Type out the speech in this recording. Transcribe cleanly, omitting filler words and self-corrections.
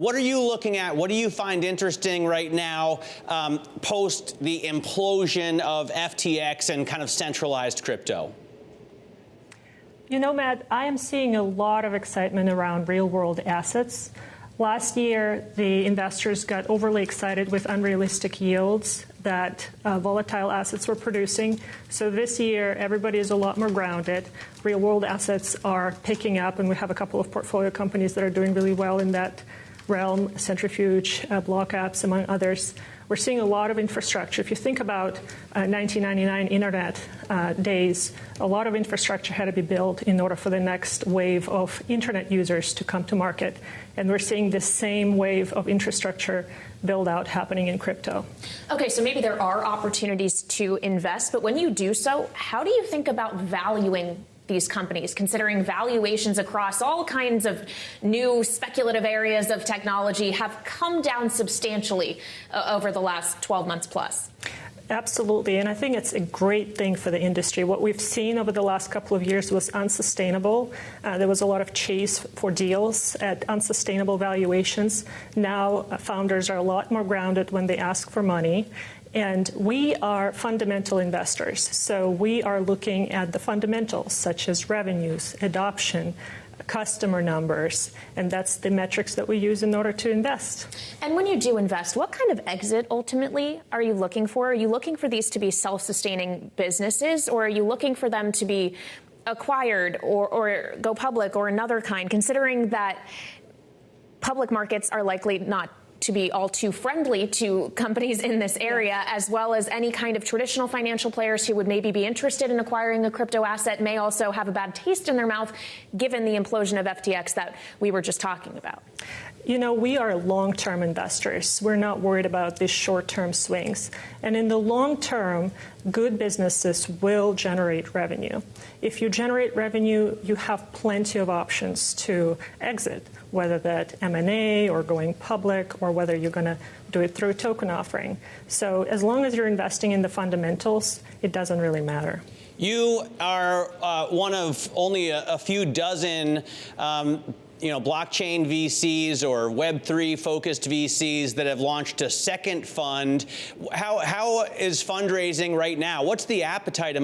What are you looking at? What do you find interesting right now post the implosion of FTX and kind of centralized crypto? You know, Matt, I am seeing a lot of excitement around real-world assets. Last year, the investors got overly excited with unrealistic yields that volatile assets were producing. So this year, everybody is a lot more grounded. Real-world assets are picking up, and we have a couple of portfolio companies that are doing really well in that realm, Centrifuge, Block Apps, among others. We're seeing a lot of infrastructure. If you think about 1999 internet days, a lot of infrastructure had to be built in order for the next wave of internet users to come to market. And we're seeing this same wave of infrastructure build out happening in crypto. Okay, so maybe there are opportunities to invest, but when you do so, how do you think about valuing these companies, considering valuations across all kinds of new speculative areas of technology have come down substantially over the last 12 months plus? Absolutely, and I think it's a great thing for the industry. What we've seen over the last couple of years was unsustainable. There was a lot of chase for deals at unsustainable valuations. Now founders are a lot more grounded when they ask for money. And we are fundamental investors, so we are looking at the fundamentals, such as revenues, adoption, customer numbers, and that's the metrics that we use in order to invest. And when you do invest, what kind of exit ultimately are you looking for? Are you looking for these to be self-sustaining businesses, or are you looking for them to be acquired or go public or another kind, considering that public markets are likely not to be all too friendly to companies in this area, as well as any kind of traditional financial players who would maybe be interested in acquiring a crypto asset may also have a bad taste in their mouth, given the implosion of FTX that we were just talking about? You know, we are long-term investors. We're not worried about these short-term swings. And in the long term, good businesses will generate revenue. If you generate revenue, you have plenty of options to exit, whether that M&A or going public, or whether you're going to do it through a token offering. So as long as you're investing in the fundamentals, it doesn't really matter. You are one of only a few dozen blockchain VCs or Web3 focused VCs that have launched a second fund. How is fundraising right now? What's the appetite